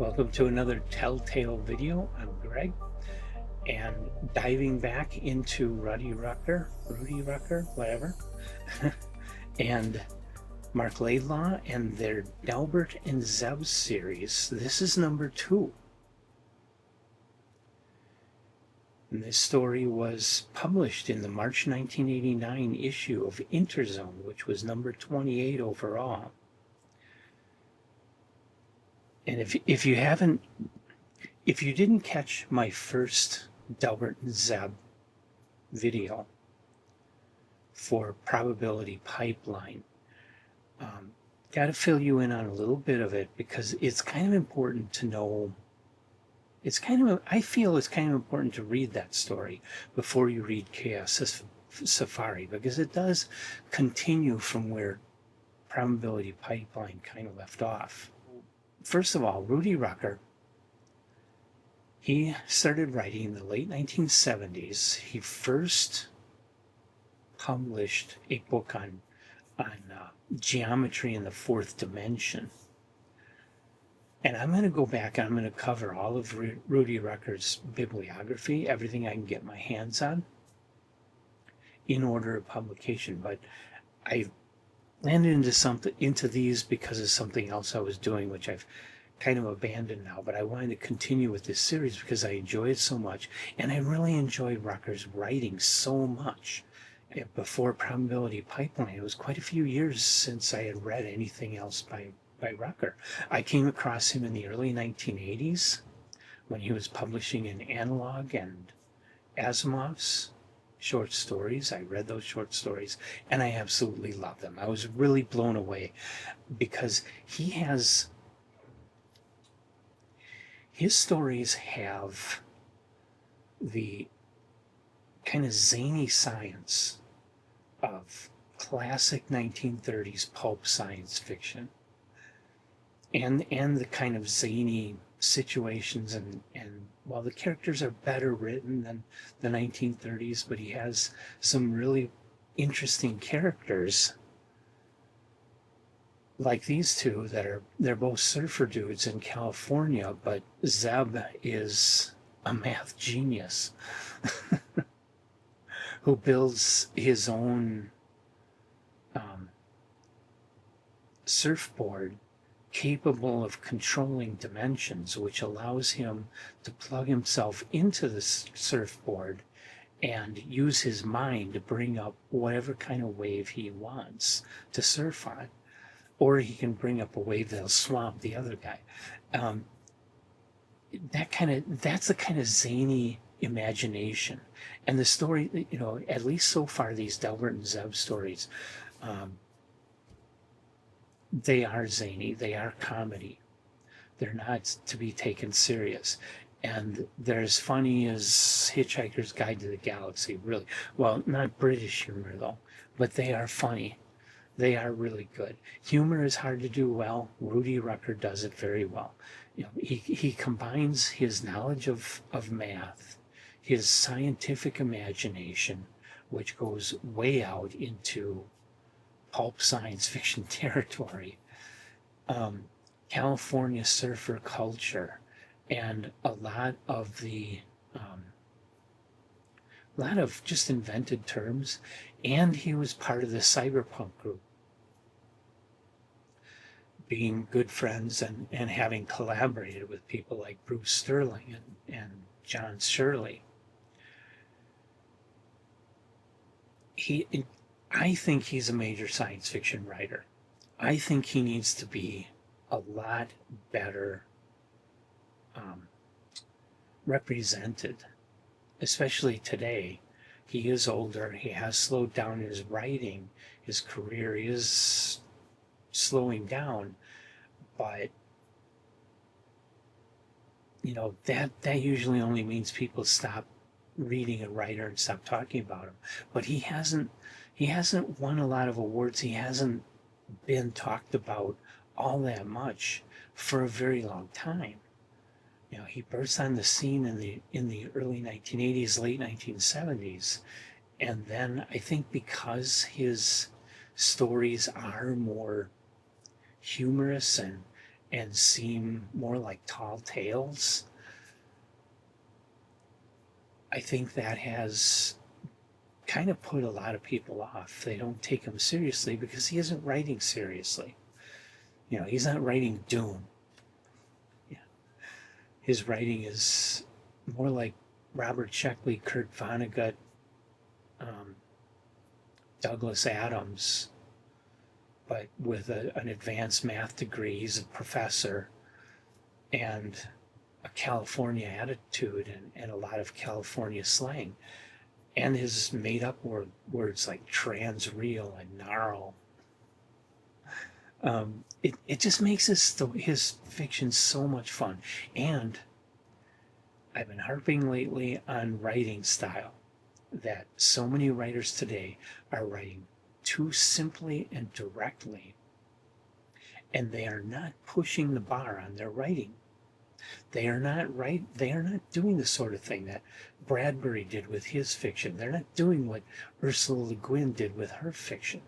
Welcome to another Telltale video. I'm Greg, and diving back into Rudy Rucker, whatever, and Marc Laidlaw and their Delbert and Zeb series. This is number 2. And this story was published in the March 1989 issue of Interzone, which was number 28 overall. And if you didn't catch my first Delbert and Zeb video for Probability Pipeline, got to fill you in on a little bit of it because it's kind of important to know. I feel it's kind of important to read that story before you read Chaos Surfari, because it does continue from where Probability Pipeline kind of left off. First of all, Rudy Rucker, he started writing in the late 1970s. He first published a book on geometry in the fourth dimension. And I'm going to go back and I'm going to cover all of Rudy Rucker's bibliography, everything I can get my hands on, in order of publication. But I landed into these because of something else I was doing, which I've kind of abandoned now, but I wanted to continue with this series because I enjoy it so much, and I really enjoyed Rucker's writing so much. Before Probability Pipeline, it was quite a few years since I had read anything else by Rucker. I came across him in the early 1980s when he was publishing in Analog and Asimov's short stories. I read those short stories and I absolutely loved them. I was really blown away because his stories have the kind of zany science of classic 1930s pulp science fiction, and the kind of zany situations, and while the characters are better written than the 1930s, but he has some really interesting characters like these two they're both surfer dudes in California, but Zeb is a math genius who builds his own surfboard capable of controlling dimensions, which allows him to plug himself into the surfboard and use his mind to bring up whatever kind of wave he wants to surf on. Or he can bring up a wave that'll swamp the other guy. That's the kind of zany imagination. And the story, at least so far, these Delbert and Zeb stories, they are zany, they are comedy. They're not to be taken serious. And they're as funny as Hitchhiker's Guide to the Galaxy, really. Well, not British humor, though, but they are funny. They are really good. Humor is hard to do well. Rudy Rucker does it very well. He combines his knowledge of math, his scientific imagination, which goes way out into pulp science fiction territory, California surfer culture, and a lot of just invented terms. And he was part of the cyberpunk group, being good friends and having collaborated with people like Bruce Sterling and John Shirley. I think he's a major science fiction writer. I think he needs to be a lot better represented, especially today. He is older. He has slowed down his writing. His career is slowing down, but that usually only means people stop reading a writer and stop talking about him. But he hasn't won a lot of awards. He hasn't been talked about all that much for a very long time. He burst on the scene in the early 1980s, late 1970s, and then I think because his stories are more humorous and seem more like tall tales, I think that has kind of put a lot of people off. They don't take him seriously because he isn't writing seriously. He's not writing doom. Yeah. His writing is more like Robert Sheckley, Kurt Vonnegut, um, Douglas Adams, but with an advanced math degree. He's a professor and a California attitude and a lot of California slang. And his made up words like transreal and gnarl. It just makes his fiction so much fun. And I've been harping lately on writing style, that so many writers today are writing too simply and directly, and they are not pushing the bar on their writing. They are not doing the sort of thing that Bradbury did with his fiction. They're not doing what Ursula Le Guin did with her fiction.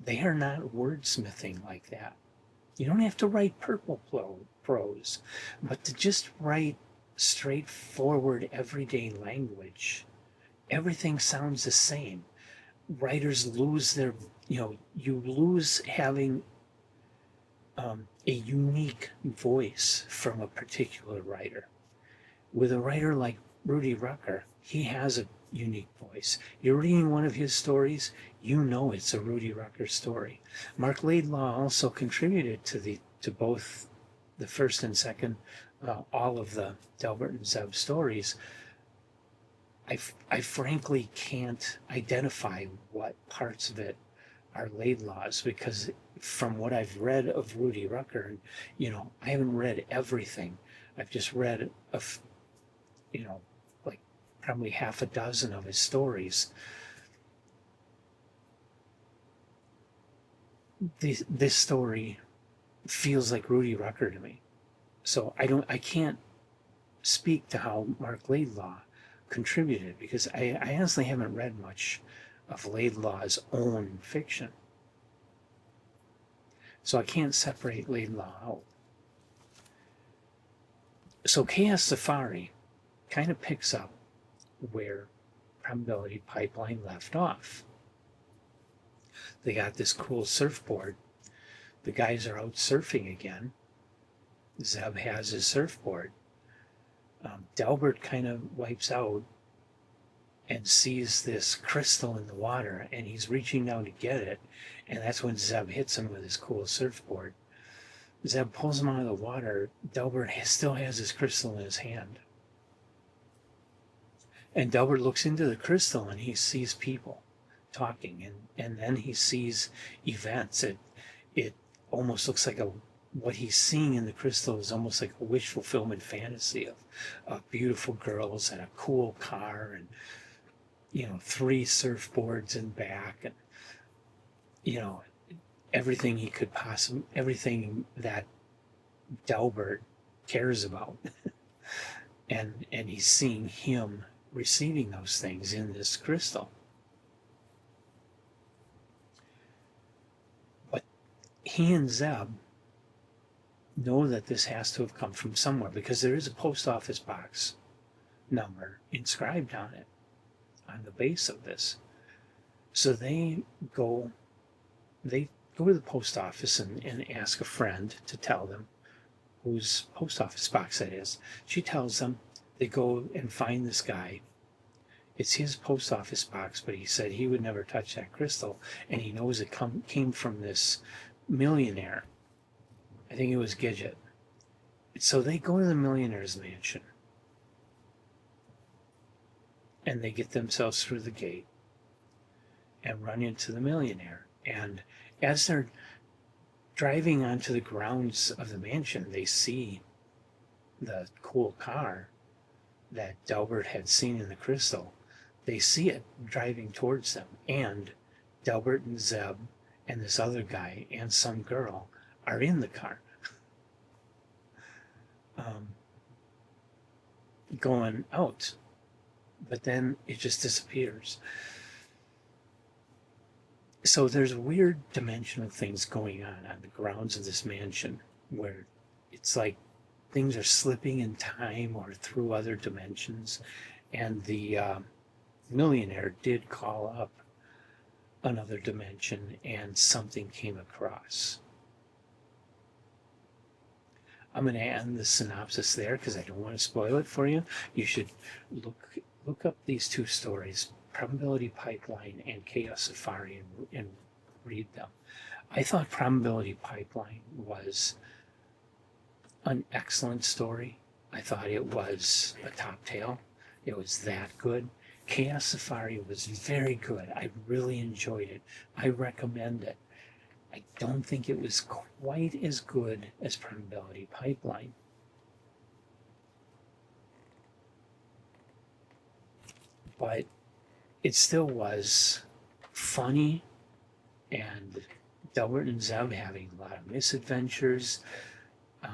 They are not wordsmithing like that. You don't have to write purple prose, but to just write straightforward everyday language. Everything sounds the same. Writers lose you lose having a unique voice from a particular writer. With a writer like Rudy Rucker, he has a unique voice. You're reading one of his stories, it's a Rudy Rucker story. Marc Laidlaw also contributed to both the first and second, all of the Delbert and Zeb stories. I frankly can't identify what parts of it are Laidlaw's, because from what I've read of Rudy Rucker, I haven't read everything. I've just read like probably half a dozen of his stories. This story feels like Rudy Rucker to me. So I can't speak to how Marc Laidlaw contributed, because I honestly haven't read much of Laidlaw's own fiction. So I can't separate Laidlaw out. So Chaos Surfari kind of picks up where Probability Pipeline left off. They got this cool surfboard. The guys are out surfing again. Zeb has his surfboard. Delbert kind of wipes out and sees this crystal in the water, and he's reaching down to get it, and that's when Zeb hits him with his cool surfboard. Zeb pulls him out of the water. Delbert still has his crystal in his hand. And Delbert looks into the crystal and he sees people talking, and then he sees events. It almost looks like what he's seeing in the crystal is almost like a wish fulfillment fantasy of beautiful girls and a cool car and 3 surfboards in back, and everything that Delbert cares about. and he's seeing him receiving those things in this crystal. But he and Zeb know that this has to have come from somewhere, because there is a post office box number inscribed on it, on the base of this. So they go to the post office and ask a friend to tell them whose post office box that is. She tells them. They go and find this guy. It's his post office box, but he said he would never touch that crystal, and he knows it came from this millionaire. I think it was Gidget. So they go to the millionaire's mansion, and they get themselves through the gate and run into the millionaire. And as they're driving onto the grounds of the mansion, they see the cool car that Delbert had seen in the crystal. They see it driving towards them, and Delbert and Zeb and this other guy and some girl are in the car, going out, but then it just disappears. So there's weird dimensional things going on the grounds of this mansion, where it's like things are slipping in time or through other dimensions. And the millionaire did call up another dimension and something came across. I'm going to end the synopsis there because I don't want to spoil it for you. You should look up these two stories, Probability Pipeline and Chaos Surfari, and read them. I thought Probability Pipeline was an excellent story. I thought it was a top tale. It was that good. Chaos Surfari was very good. I really enjoyed it. I recommend it. I don't think it was quite as good as Probability Pipeline. But it still was funny, and Delbert and Zeb having a lot of misadventures, a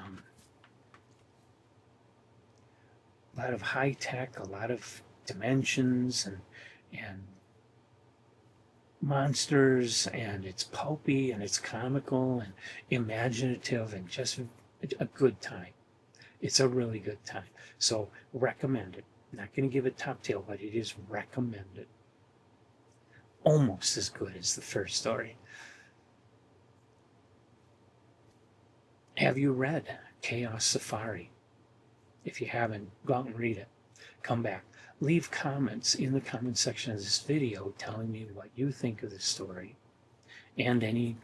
lot of high tech, a lot of dimensions and monsters, and it's pulpy and it's comical and imaginative and just a good time. It's a really good time. So recommend it. I'm not going to give it top tail, but it is recommended. Almost as good as the first story. Have you read Chaos Surfari? If you haven't, go out and read it. Come back. Leave comments in the comment section of this video telling me what you think of this story and any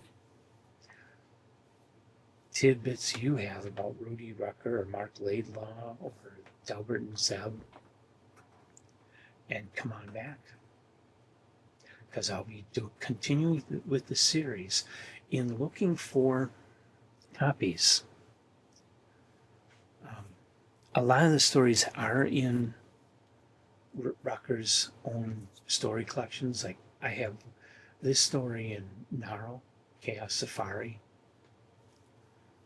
tidbits you have about Rudy Rucker or Marc Laidlaw or Delbert and Zeb. And come on back, because I'll be continuing with the series in looking for copies. A lot of the stories are in Rucker's own story collections. Like I have this story in Gnarl, Chaos Surfari.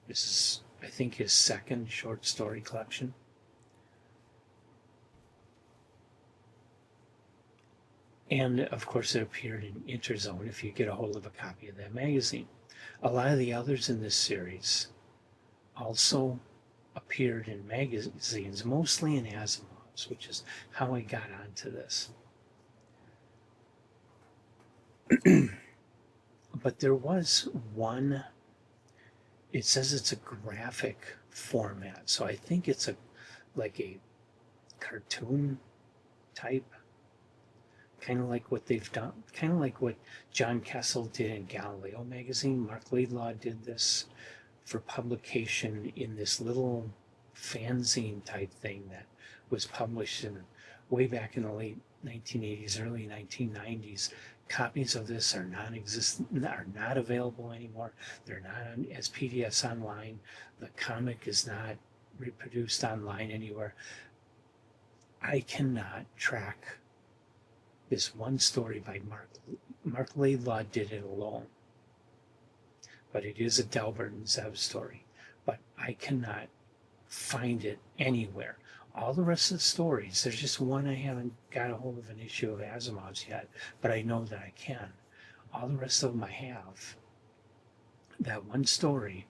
This is, I think, his second short story collection. And of course it appeared in Interzone if you get a hold of a copy of that magazine. A lot of the others in this series also appeared in magazines, mostly in Asimov's, which is how I got onto this. But there was one, it says it's a graphic format, so I think it's like a cartoon type, kind of like what they've done, kind of like what John Kessel did in Galileo magazine. Marc Laidlaw did this for publication in this little fanzine type thing that was published in way back in the late 1980s, early 1990s. Copies of this are non-existent, are not available anymore. They're not as PDFs online. The comic is not reproduced online anywhere. I cannot track this one story by Marc Laidlaw did it alone. But it is a Delbert and Zeb story. But I cannot find it anywhere. All the rest of the stories, there's just one I haven't got a hold of an issue of Asimov's yet, but I know that I can. All the rest of them I have. That one story,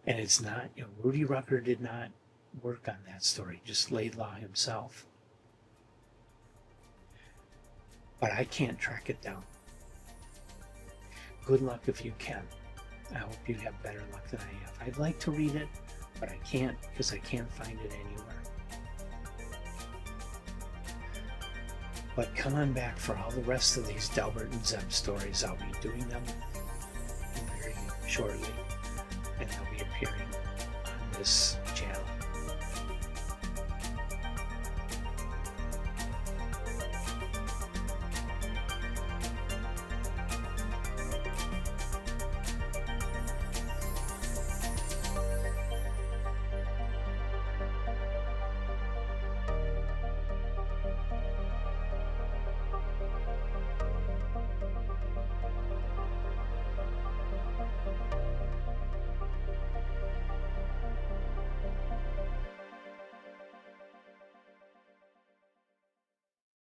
and it's not, Rudy Rucker did not work on that story, just Laidlaw himself. But I can't track it down. Good luck if you can. I hope you have better luck than I have. I'd like to read it, but I can't because I can't find it anywhere. But come on back for all the rest of these Delbert and Zeb stories. I'll be doing them very shortly, and they'll be appearing on this channel.